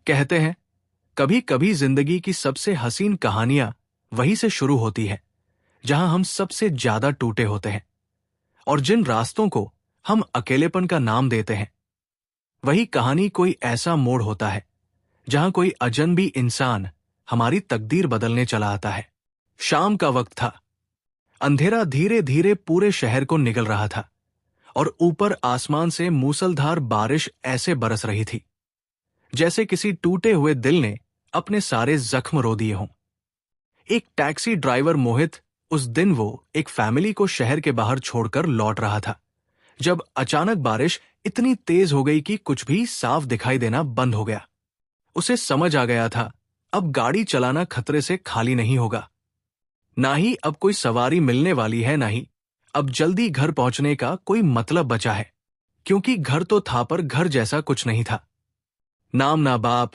कहते हैं, कभी कभी जिंदगी की सबसे हसीन कहानियां वहीं से शुरू होती है जहां हम सबसे ज्यादा टूटे होते हैं, और जिन रास्तों को हम अकेलेपन का नाम देते हैं, वही कहानी कोई ऐसा मोड़ होता है जहां कोई अजनबी इंसान हमारी तकदीर बदलने चला आता है। शाम का वक्त था। अंधेरा धीरे धीरे पूरे शहर को निगल रहा था और ऊपर आसमान से मूसलधार बारिश ऐसे बरस रही थी जैसे किसी टूटे हुए दिल ने अपने सारे जख्म रो दिए हों। एक टैक्सी ड्राइवर मोहित उस दिन वो एक फैमिली को शहर के बाहर छोड़कर लौट रहा था जब अचानक बारिश इतनी तेज हो गई कि कुछ भी साफ दिखाई देना बंद हो गया। उसे समझ आ गया था, अब गाड़ी चलाना खतरे से खाली नहीं होगा। ना ही अब कोई सवारी मिलने वाली है, ना ही अब जल्दी घर पहुंचने का कोई मतलब बचा है, क्योंकि घर तो था पर घर जैसा कुछ नहीं था। नाम ना बाप,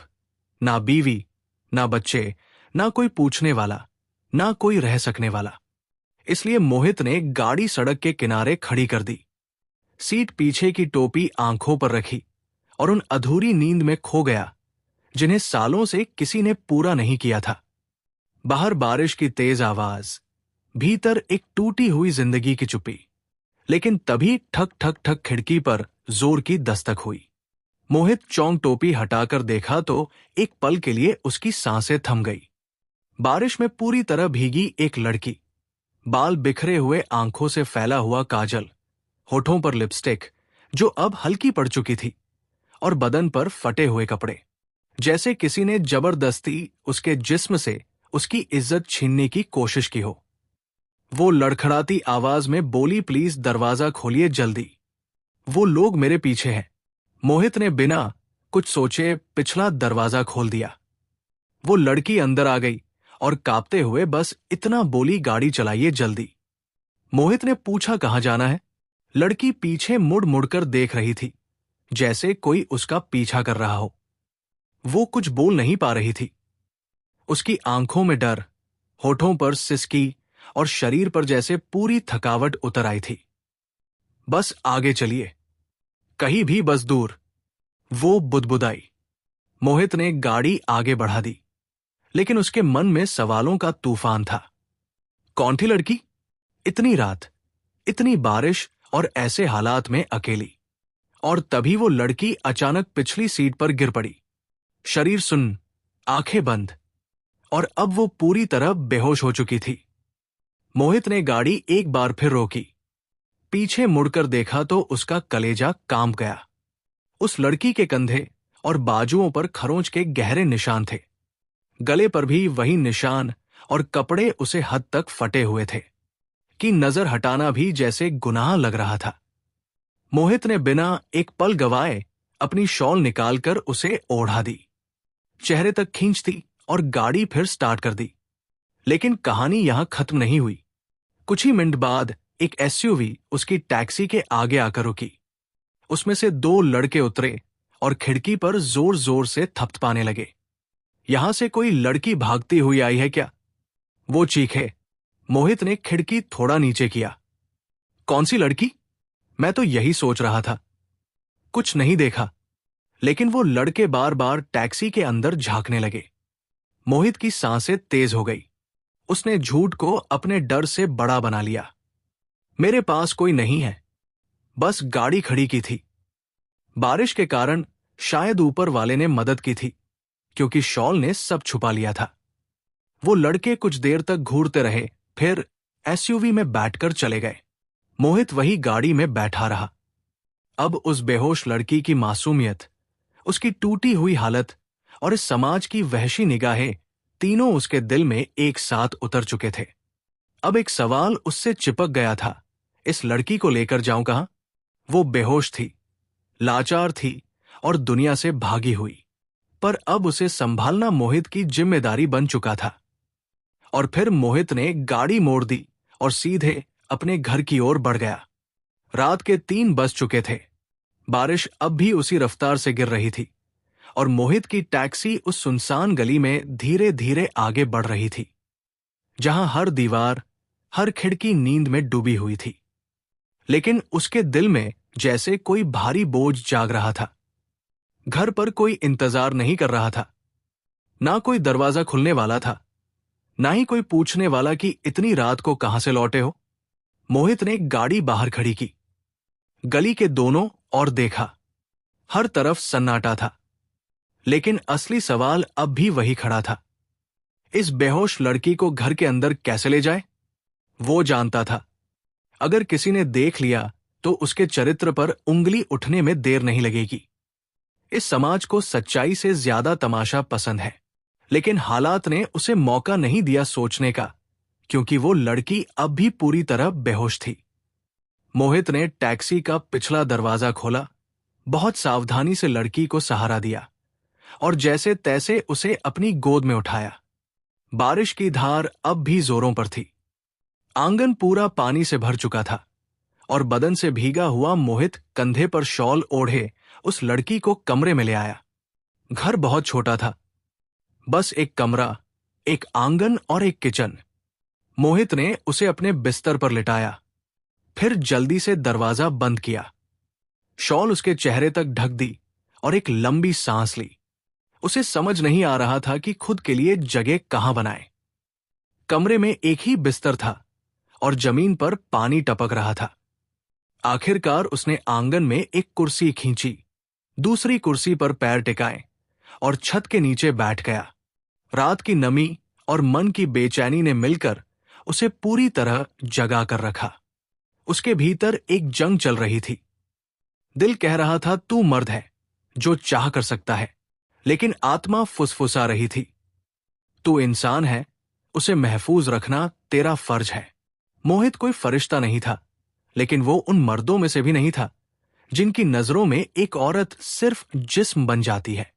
ना बीवी, ना बच्चे, ना कोई पूछने वाला, ना कोई रह सकने वाला। इसलिए मोहित ने गाड़ी सड़क के किनारे खड़ी कर दी, सीट पीछे की टोपी आंखों पर रखी और उन अधूरी नींद में खो गया जिन्हें सालों से किसी ने पूरा नहीं किया था। बाहर बारिश की तेज आवाज, भीतर एक टूटी हुई जिंदगी की चुप्पी। लेकिन तभी ठक ठक ठक खिड़की पर जोर की दस्तक हुई। मोहित चौंक टोपी हटाकर देखा तो एक पल के लिए उसकी सांसें थम गई। बारिश में पूरी तरह भीगी एक लड़की, बाल बिखरे हुए, आंखों से फैला हुआ काजल, होठों पर लिपस्टिक जो अब हल्की पड़ चुकी थी, और बदन पर फटे हुए कपड़े, जैसे किसी ने जबरदस्ती उसके जिस्म से उसकी इज्जत छीनने की कोशिश की हो। वो लड़खड़ाती आवाज में बोली, प्लीज दरवाजा खोलिए जल्दी, वो लोग मेरे पीछे हैं। मोहित ने बिना कुछ सोचे पिछला दरवाजा खोल दिया। वो लड़की अंदर आ गई और कांपते हुए बस इतना बोली, गाड़ी चलाइए जल्दी। मोहित ने पूछा, कहां जाना है? लड़की पीछे मुड़ मुड़कर देख रही थी जैसे कोई उसका पीछा कर रहा हो। वो कुछ बोल नहीं पा रही थी। उसकी आंखों में डर, होठों पर सिसकी और शरीर पर जैसे पूरी थकावट उतर आई थी। बस आगे चलिए, कहीं भी बस दूर, वो बुदबुदाई। मोहित ने गाड़ी आगे बढ़ा दी, लेकिन उसके मन में सवालों का तूफान था। कौन थी लड़की? इतनी रात, इतनी बारिश और ऐसे हालात में अकेली। और तभी वो लड़की अचानक पिछली सीट पर गिर पड़ी, शरीर सुन्न, आंखें बंद, और अब वो पूरी तरह बेहोश हो चुकी थी। मोहित ने गाड़ी एक बार फिर रोकी, पीछे मुड़कर देखा तो उसका कलेजा कांप गया। उस लड़की के कंधे और बाजुओं पर खरोंच के गहरे निशान थे, गले पर भी वही निशान, और कपड़े उसे हद तक फटे हुए थे कि नजर हटाना भी जैसे गुनाह लग रहा था। मोहित ने बिना एक पल गवाए अपनी शॉल निकालकर उसे ओढ़ा दी, चेहरे तक खींचती और गाड़ी फिर स्टार्ट कर दी। लेकिन कहानी यहां खत्म नहीं हुई। कुछ ही मिनट बाद एक एसयूवी उसकी टैक्सी के आगे आकर रुकी। उसमें से दो लड़के उतरे और खिड़की पर जोर जोर से थपथपाने लगे। यहां से कोई लड़की भागती हुई आई है क्या? वो चीखे। मोहित ने खिड़की थोड़ा नीचे किया। कौन सी लड़की? मैं तो यही सोच रहा था। कुछ नहीं देखा, लेकिन वो लड़के बार बार टैक्सी के अंदर झांकने लगे। मोहित की सांसें तेज हो गई। उसने झूठ को अपने डर से बड़ा बना लिया। मेरे पास कोई नहीं है, बस गाड़ी खड़ी की थी। बारिश के कारण शायद ऊपर वाले ने मदद की थी, क्योंकि शॉल ने सब छुपा लिया था। वो लड़के कुछ देर तक घूरते रहे, फिर एसयूवी में बैठकर चले गए। मोहित वही गाड़ी में बैठा रहा। अब उस बेहोश लड़की की मासूमियत, उसकी टूटी हुई हालत और इस समाज की वहशी निगाहें, तीनों उसके दिल में एक साथ उतर चुके थे। अब एक सवाल उससे चिपक गया था, इस लड़की को लेकर जाऊं कहां? वो बेहोश थी, लाचार थी और दुनिया से भागी हुई, पर अब उसे संभालना मोहित की जिम्मेदारी बन चुका था। और फिर मोहित ने गाड़ी मोड़ दी और सीधे अपने घर की ओर बढ़ गया। रात के 3 बज चुके थे। बारिश अब भी उसी रफ्तार से गिर रही थी और मोहित की टैक्सी उस सुनसान गली में धीरे धीरे आगे बढ़ रही थी, जहां हर दीवार, हर खिड़की नींद में डूबी हुई थी। लेकिन उसके दिल में जैसे कोई भारी बोझ जाग रहा था। घर पर कोई इंतजार नहीं कर रहा था। ना कोई दरवाजा खुलने वाला था, ना ही कोई पूछने वाला कि इतनी रात को कहां से लौटे हो। मोहित ने गाड़ी बाहर खड़ी की, गली के दोनों ओर देखा। हर तरफ सन्नाटा था। लेकिन असली सवाल अब भी वही खड़ा था। इस बेहोश लड़की को घर के अंदर कैसे ले जाए? वो जानता था, अगर किसी ने देख लिया तो उसके चरित्र पर उंगली उठने में देर नहीं लगेगी। इस समाज को सच्चाई से ज्यादा तमाशा पसंद है, लेकिन हालात ने उसे मौका नहीं दिया सोचने का, क्योंकि वो लड़की अब भी पूरी तरह बेहोश थी। मोहित ने टैक्सी का पिछला दरवाजा खोला, बहुत सावधानी से लड़की को सहारा दिया और जैसे तैसे उसे अपनी गोद में उठाया। बारिश की धार अब भी जोरों पर थी। आंगन पूरा पानी से भर चुका था और बदन से भीगा हुआ मोहित कंधे पर शॉल ओढ़े उस लड़की को कमरे में ले आया। घर बहुत छोटा था, बस एक कमरा, एक आंगन और एक किचन। मोहित ने उसे अपने बिस्तर पर लिटाया, फिर जल्दी से दरवाजा बंद किया। शॉल उसके चेहरे तक ढक दी और एक लंबी सांस ली। उसे समझ नहीं आ रहा था कि खुद के लिए जगह कहां बनाए। कमरे में एक ही बिस्तर था और जमीन पर पानी टपक रहा था। आखिरकार उसने आंगन में एक कुर्सी खींची, दूसरी कुर्सी पर पैर टिकाए और छत के नीचे बैठ गया। रात की नमी और मन की बेचैनी ने मिलकर उसे पूरी तरह जगा कर रखा। उसके भीतर एक जंग चल रही थी। दिल कह रहा था तू मर्द है जो चाह कर सकता है, लेकिन आत्मा फुसफुसा रही थी तू इंसान है, उसे महफूज रखना तेरा फर्ज है। मोहित कोई फरिश्ता नहीं था, लेकिन वो उन मर्दों में से भी नहीं था जिनकी नजरों में एक औरत सिर्फ जिस्म बन जाती है।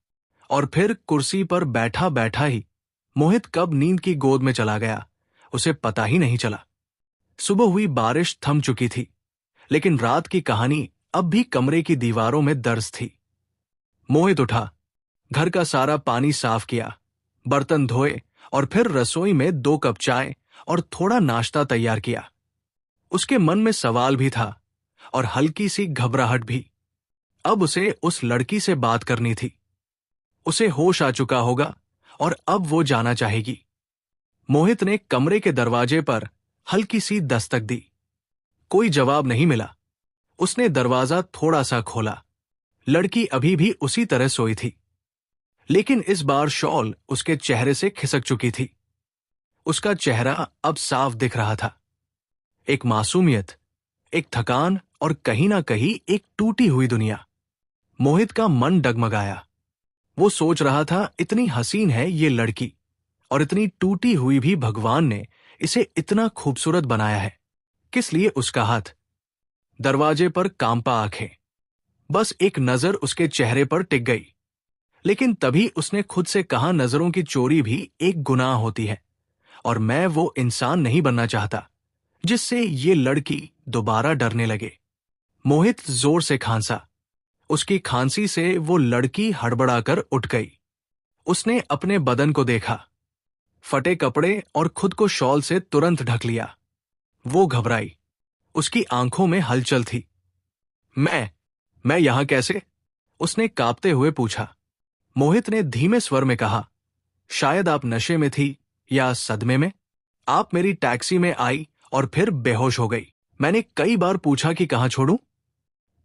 और फिर कुर्सी पर बैठा बैठा ही मोहित कब नींद की गोद में चला गया, उसे पता ही नहीं चला। सुबह हुई बारिश थम चुकी थी, लेकिन रात की कहानी अब भी कमरे की दीवारों में दर्ज थी। मोहित उठा, घर का सारा पानी साफ किया, बर्तन धोए और फिर रसोई में 2 कप चाय और थोड़ा नाश्ता तैयार किया। उसके मन में सवाल भी था और हल्की सी घबराहट भी। अब उसे उस लड़की से बात करनी थी। उसे होश आ चुका होगा और अब वो जाना चाहेगी। मोहित ने कमरे के दरवाजे पर हल्की सी दस्तक दी। कोई जवाब नहीं मिला। उसने दरवाजा थोड़ा सा खोला। लड़की अभी भी उसी तरह सोई थी, लेकिन इस बार शॉल उसके चेहरे से खिसक चुकी थी। उसका चेहरा अब साफ दिख रहा था। एक मासूमियत, एक थकान और कहीं ना कहीं एक टूटी हुई दुनिया। मोहित का मन डगमगाया। वो सोच रहा था इतनी हसीन है ये लड़की और इतनी टूटी हुई भी भगवान ने इसे इतना खूबसूरत बनाया है। किस लिए उसका हाथ? दरवाजे पर कांपा आंखें। बस एक नजर उसके चेहरे पर टिक गई। लेकिन तभी उसने खुद से कहा नजरों की चोरी भी एक गुनाह होती है और मैं वो इंसान नहीं बनना चाहता जिससे ये लड़की दोबारा डरने लगे। मोहित जोर से खांसा। उसकी खांसी से वो लड़की हड़बड़ाकर उठ गई। उसने अपने बदन को देखा, फटे कपड़े और खुद को शॉल से तुरंत ढक लिया। वो घबराई। उसकी आंखों में हलचल थी। मैं यहां कैसे? उसने कांपते हुए पूछा। मोहित ने धीमे स्वर में कहा, शायद आप नशे में थी या सदमे में। आप मेरी टैक्सी में आई और फिर बेहोश हो गई। मैंने कई बार पूछा कि कहां छोड़ूं,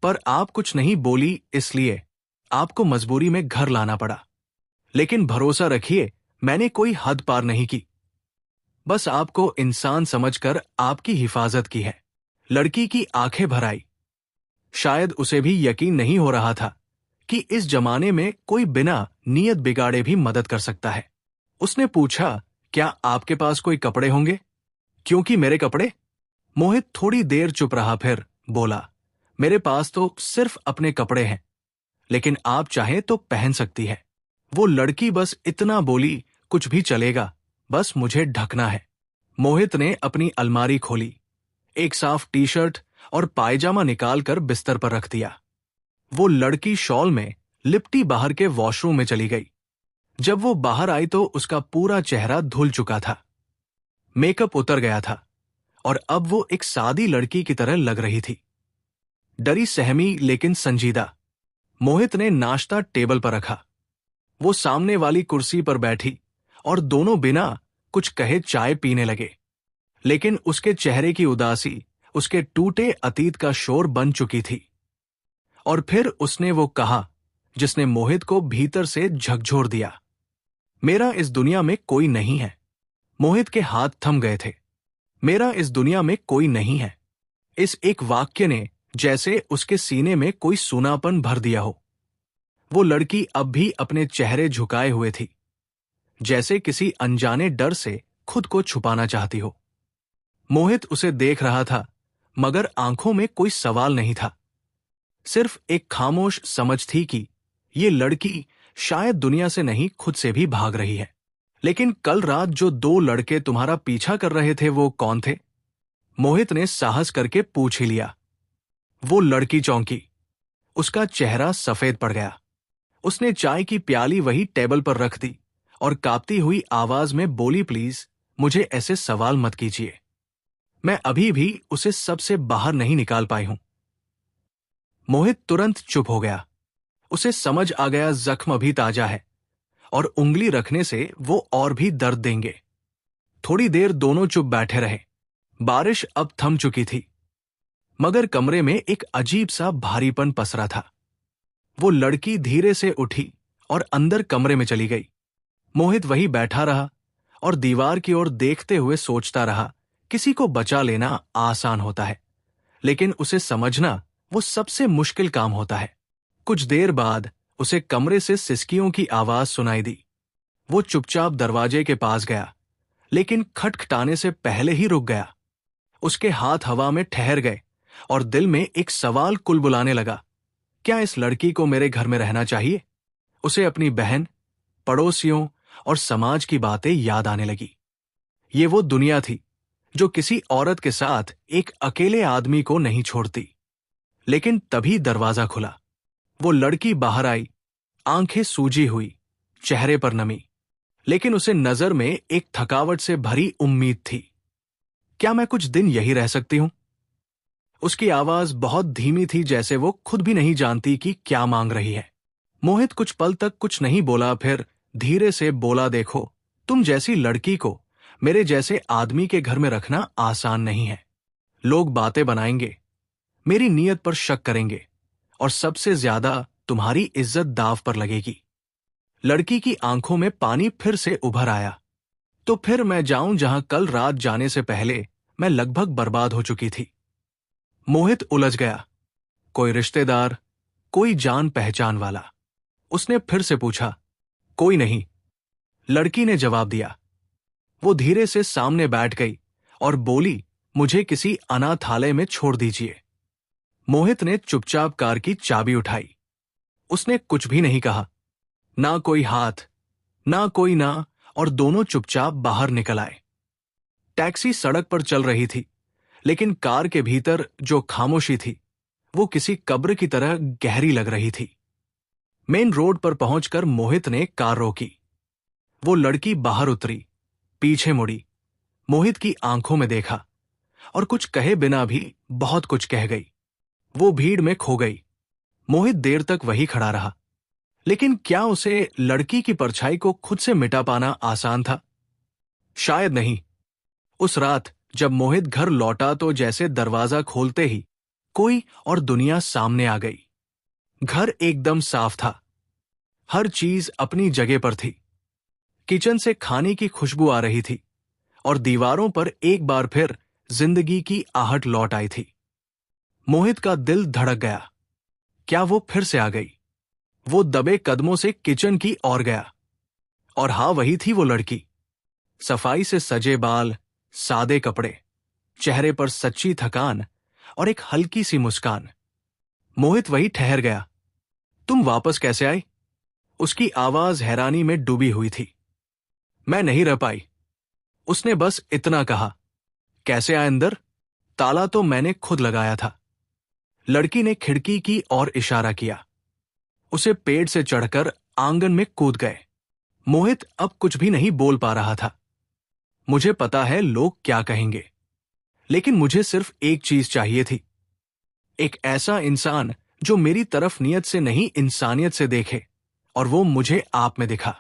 पर आप कुछ नहीं बोली, इसलिए आपको मजबूरी में घर लाना पड़ा। लेकिन भरोसा रखिए, मैंने कोई हद पार नहीं की, बस आपको इंसान समझकर आपकी हिफाजत की है। लड़की की आंखें भर आई। शायद उसे भी यकीन नहीं हो रहा था कि इस जमाने में कोई बिना नियत बिगाड़े भी मदद कर सकता है। उसने पूछा, क्या आपके पास कोई कपड़े होंगे? क्योंकि मेरे कपड़े? मोहित थोड़ी देर चुप रहा, फिर बोला, मेरे पास तो सिर्फ अपने कपड़े हैं, लेकिन आप चाहें तो पहन सकती है। वो लड़की बस इतना बोली, कुछ भी चलेगा, बस मुझे ढकना है। मोहित ने अपनी अलमारी खोली, एक साफ टी शर्ट और पायजामा निकालकर बिस्तर पर रख दिया। वो लड़की शॉल में लिपटी बाहर के वॉशरूम में चली गई। जब वो बाहर आई तो उसका पूरा चेहरा धुल चुका था। मेकअप उतर गया था और अब वो एक सादी लड़की की तरह लग रही थी, डरी सहमी लेकिन संजीदा। मोहित ने नाश्ता टेबल पर रखा। वो सामने वाली कुर्सी पर बैठी और दोनों बिना कुछ कहे चाय पीने लगे। लेकिन उसके चेहरे की उदासी उसके टूटे अतीत का शोर बन चुकी थी। और फिर उसने वो कहा जिसने मोहित को भीतर से झकझोर दिया, मेरा इस दुनिया में कोई नहीं है। मोहित के हाथ थम गए थे। मेरा इस दुनिया में कोई नहीं है। इस एक वाक्य ने जैसे उसके सीने में कोई सूनापन भर दिया हो। वो लड़की अब भी अपने चेहरे झुकाए हुए थी, जैसे किसी अनजाने डर से खुद को छुपाना चाहती हो। मोहित उसे देख रहा था, मगर आंखों में कोई सवाल नहीं था। सिर्फ एक खामोश समझ थी कि ये लड़की शायद दुनिया से नहीं, खुद से भी भाग रही है। लेकिन कल रात जो 2 लड़के तुम्हारा पीछा कर रहे थे, वो कौन थे? मोहित ने साहस करके पूछ ही लिया। वो लड़की चौंकी। उसका चेहरा सफेद पड़ गया। उसने चाय की प्याली वही टेबल पर रख दी और कांपती हुई आवाज में बोली, प्लीज मुझे ऐसे सवाल मत कीजिए। मैं अभी भी उसे सबसे बाहर नहीं निकाल पाई हूं। मोहित तुरंत चुप हो गया। उसे समझ आ गया जख्म अभी ताजा है और उंगली रखने से वो और भी दर्द देंगे। थोड़ी देर दोनों चुप बैठे रहे। बारिश अब थम चुकी थी, मगर कमरे में एक अजीब सा भारीपन पसरा था। वो लड़की धीरे से उठी और अंदर कमरे में चली गई। मोहित वही बैठा रहा और दीवार की ओर देखते हुए सोचता रहा, किसी को बचा लेना आसान होता है, लेकिन उसे समझना वो सबसे मुश्किल काम होता है। कुछ देर बाद उसे कमरे से सिसकियों की आवाज सुनाई दी। वो चुपचाप दरवाजे के पास गया, लेकिन खटखटाने से पहले ही रुक गया। उसके हाथ हवा में ठहर गए और दिल में एक सवाल कुलबुलाने लगा, क्या इस लड़की को मेरे घर में रहना चाहिए? उसे अपनी बहन, पड़ोसियों और समाज की बातें याद आने लगी। ये वो दुनिया थी जो किसी औरत के साथ एक अकेले आदमी को नहीं छोड़ती। लेकिन तभी दरवाजा खुला। वो लड़की बाहर आई, आंखें सूजी हुई, चेहरे पर नमी, लेकिन उसे नजर में एक थकावट से भरी उम्मीद थी। क्या मैं कुछ दिन यही रह सकती हूं? उसकी आवाज बहुत धीमी थी, जैसे वो खुद भी नहीं जानती कि क्या मांग रही है। मोहित कुछ पल तक कुछ नहीं बोला, फिर धीरे से बोला, देखो, तुम जैसी लड़की को मेरे जैसे आदमी के घर में रखना आसान नहीं है। लोग बातें बनाएंगे, मेरी नीयत पर शक करेंगे और सबसे ज्यादा तुम्हारी इज्जत दांव पर लगेगी। लड़की की आंखों में पानी फिर से उभर आया। तो फिर मैं जाऊं जहां कल रात जाने से पहले मैं लगभग बर्बाद हो चुकी थी। मोहित उलझ गया। कोई रिश्तेदार, कोई जान पहचान वाला? उसने फिर से पूछा। कोई नहीं, लड़की ने जवाब दिया। वो धीरे से सामने बैठ गई और बोली, मुझे किसी अनाथालय में छोड़ दीजिए। मोहित ने चुपचाप कार की चाबी उठाई। उसने कुछ भी नहीं कहा, ना कोई हाथ, ना कोई ना, और दोनों चुपचाप बाहर निकल आए। टैक्सी सड़क पर चल रही थी, लेकिन कार के भीतर जो खामोशी थी वो किसी कब्र की तरह गहरी लग रही थी। मेन रोड पर पहुंचकर मोहित ने कार रोकी। वो लड़की बाहर उतरी, पीछे मुड़ी, मोहित की आंखों में देखा और कुछ कहे बिना भी बहुत कुछ कह गई। वो भीड़ में खो गई। मोहित देर तक वही खड़ा रहा। लेकिन क्या उसे लड़की की परछाई को खुद से मिटा पाना आसान था? शायद नहीं। उस रात जब मोहित घर लौटा तो जैसे दरवाजा खोलते ही कोई और दुनिया सामने आ गई। घर एकदम साफ था, हर चीज अपनी जगह पर थी। किचन से खाने की खुशबू आ रही थी और दीवारों पर एक बार फिर जिंदगी की आहट लौट आई थी। मोहित का दिल धड़क गया। क्या वो फिर से आ गई? वो दबे कदमों से किचन की ओर गया। और हाँ, वही थी वो लड़की। सफाई से सजे बाल, सादे कपड़े, चेहरे पर सच्ची थकान और एक हल्की सी मुस्कान। मोहित वही ठहर गया। तुम वापस कैसे आई? उसकी आवाज हैरानी में डूबी हुई थी। मैं नहीं रह पाई। उसने बस इतना कहा। कैसे आए अंदर? ताला तो मैंने खुद लगाया था। लड़की ने खिड़की की ओर इशारा किया। उसे पेड़ से चढ़कर आंगन में कूद गए। मोहित अब कुछ भी नहीं बोल पा रहा था। मुझे पता है लोग क्या कहेंगे, लेकिन मुझे सिर्फ एक चीज चाहिए थी। एक ऐसा इंसान जो मेरी तरफ नियत से नहीं इंसानियत से देखे, और वो मुझे आप में दिखा।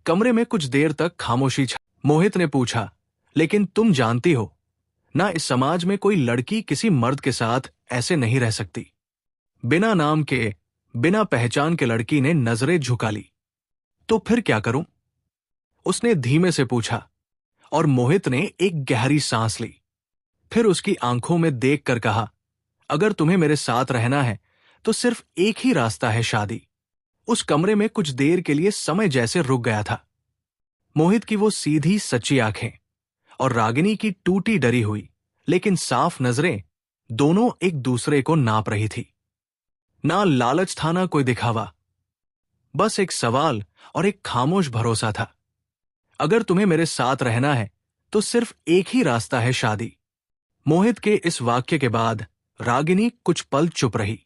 कमरे में कुछ देर तक खामोशी छा। मोहित ने पूछा, लेकिन तुम जानती हो ना, इस समाज में कोई लड़की किसी मर्द के साथ ऐसे नहीं रह सकती। बिना नाम के, बिना पहचान के लड़की ने नजरें झुका ली। तो फिर क्या करूं? उसने धीमे से पूछा, और मोहित ने एक गहरी सांस ली। फिर उसकी आंखों में देखकर कहा, अगर तुम्हें मेरे साथ रहना है तो सिर्फ एक ही रास्ता है, शादी। उस कमरे में कुछ देर के लिए समय जैसे रुक गया था। मोहित की वो सीधी सच्ची आंखें और रागिनी की टूटी डरी हुई लेकिन साफ नजरें दोनों एक दूसरे को नाप रही थी। ना लालच था, ना कोई दिखावा, बस एक सवाल और एक खामोश भरोसा था। अगर तुम्हें मेरे साथ रहना है तो सिर्फ एक ही रास्ता है, शादी। मोहित के इस वाक्य के बाद रागिनी कुछ पल चुप रही।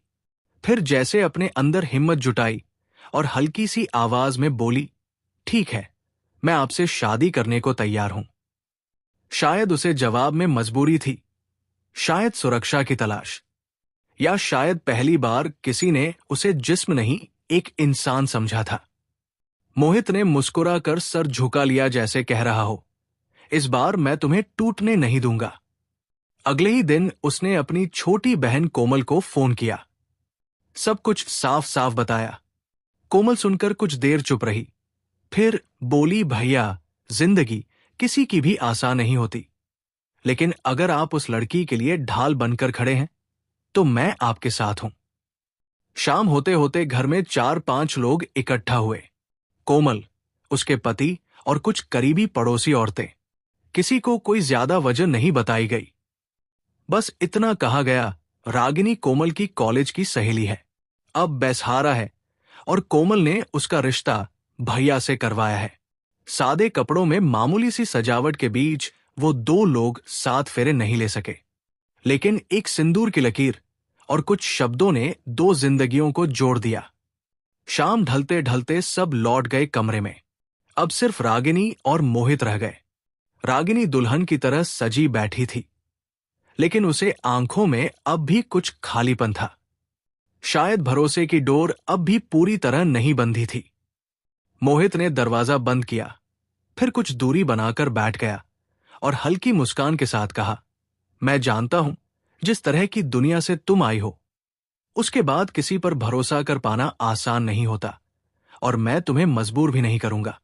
फिर जैसे अपने अंदर हिम्मत जुटाई और हल्की सी आवाज में बोली, ठीक है, मैं आपसे शादी करने को तैयार हूं। शायद उसे जवाब में मजबूरी थी, शायद सुरक्षा की तलाश, या शायद पहली बार किसी ने उसे जिस्म नहीं एक इंसान समझा था। मोहित ने मुस्कुराकर सर झुका लिया, जैसे कह रहा हो, इस बार मैं तुम्हें टूटने नहीं दूंगा। अगले ही दिन उसने अपनी छोटी बहन कोमल को फोन किया, सब कुछ साफ साफ बताया। कोमल सुनकर कुछ देर चुप रही, फिर बोली, भैया, जिंदगी किसी की भी आसान नहीं होती, लेकिन अगर आप उस लड़की के लिए ढाल बनकर खड़े हैं तो मैं आपके साथ हूं। शाम होते होते घर में 4-5 लोग इकट्ठा हुए। कोमल, उसके पति और कुछ करीबी पड़ोसी औरतें। किसी को कोई ज्यादा वजह नहीं बताई गई, बस इतना कहा गया, रागिनी कोमल की कॉलेज की सहेली है, अब बेसहारा है, और कोमल ने उसका रिश्ता भैया से करवाया है। सादे कपड़ों में मामूली सी सजावट के बीच वो 2 लोग 7 फेरे नहीं ले सके, लेकिन एक सिंदूर की लकीर और कुछ शब्दों ने 2 जिंदगियों को जोड़ दिया। शाम ढलते ढलते सब लौट गए कमरे में। अब सिर्फ रागिनी और मोहित रह गए। रागिनी दुल्हन की तरह सजी बैठी थी, लेकिन उसे आंखों में अब भी कुछ खालीपन था। शायद भरोसे की डोर अब भी पूरी तरह नहीं बंधी थी। मोहित ने दरवाजा बंद किया, फिर कुछ दूरी बनाकर बैठ गया और हल्की मुस्कान के साथ कहा, मैं जानता हूं जिस तरह की दुनिया से तुम आई हो, उसके बाद किसी पर भरोसा कर पाना आसान नहीं होता, और मैं तुम्हें मजबूर भी नहीं करूंगा।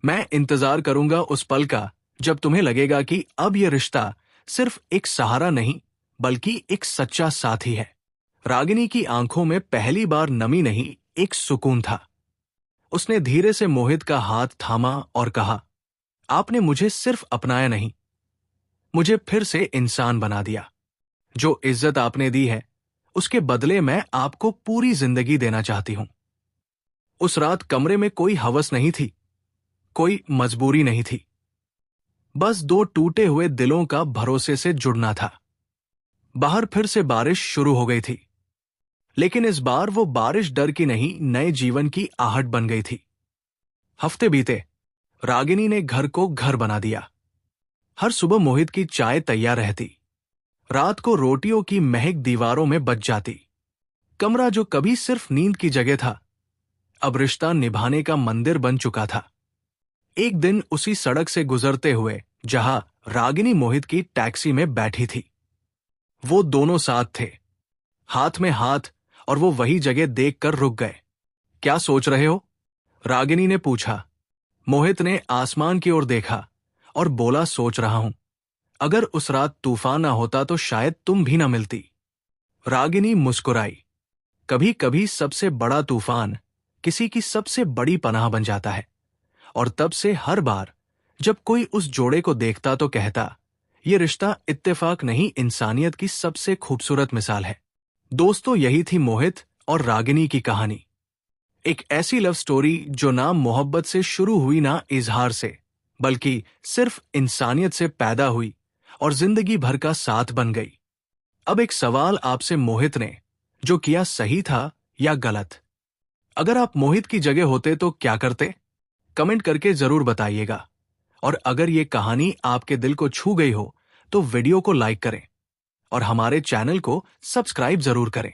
मैं इंतजार करूंगा उस पल का जब तुम्हें लगेगा कि अब यह रिश्ता सिर्फ एक सहारा नहीं बल्कि एक सच्चा साथी है। रागिनी की आंखों में पहली बार नमी नहीं, एक सुकून था। उसने धीरे से मोहित का हाथ थामा और कहा, आपने मुझे सिर्फ अपनाया नहीं, मुझे फिर से इंसान बना दिया। जो इज्जत आपने दी है उसके बदले मैं आपको पूरी जिंदगी देना चाहती हूं। उस रात कमरे में कोई हवस नहीं थी, कोई मजबूरी नहीं थी, बस 2 टूटे हुए दिलों का भरोसे से जुड़ना था। बाहर फिर से बारिश शुरू हो गई थी, लेकिन इस बार वो बारिश डर की नहीं, नए जीवन की आहट बन गई थी। हफ्ते बीते, रागिनी ने घर को घर बना दिया। हर सुबह मोहित की चाय तैयार रहती, रात को रोटियों की महक दीवारों में बच जाती। कमरा जो कभी सिर्फ नींद की जगह था, अब रिश्ता निभाने का मंदिर बन चुका था। एक दिन उसी सड़क से गुजरते हुए जहां रागिनी मोहित की टैक्सी में बैठी थी, वो दोनों साथ थे, हाथ में हाथ, और वो वही जगह देखकर रुक गए। क्या सोच रहे हो? रागिनी ने पूछा। मोहित ने आसमान की ओर देखा और बोला, सोच रहा हूं, अगर उस रात तूफान ना होता तो शायद तुम भी ना मिलती। रागिनी मुस्कुराई। कभी कभी सबसे बड़ा तूफान किसी की सबसे बड़ी पनाह बन जाता है, और तब से हर बार जब कोई उस जोड़े को देखता तो कहता, ये रिश्ता इत्तेफाक नहीं, इंसानियत की सबसे खूबसूरत मिसाल है। दोस्तों, यही थी मोहित और रागिनी की कहानी। एक ऐसी लव स्टोरी जो ना मोहब्बत से शुरू हुई, ना इजहार से, बल्कि सिर्फ इंसानियत से पैदा हुई और जिंदगी भर का साथ बन गई। अब एक सवाल आपसे, मोहित ने जो किया सही था या गलत? अगर आप मोहित की जगह होते तो क्या करते? कमेंट करके जरूर बताइएगा। और अगर ये कहानी आपके दिल को छू गई हो तो वीडियो को लाइक करें और हमारे चैनल को सब्सक्राइब जरूर करें,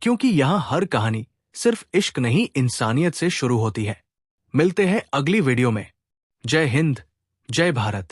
क्योंकि यहाँ हर कहानी सिर्फ इश्क नहीं, इंसानियत से शुरू होती है। मिलते हैं अगली वीडियो में। जय हिंद, जय भारत।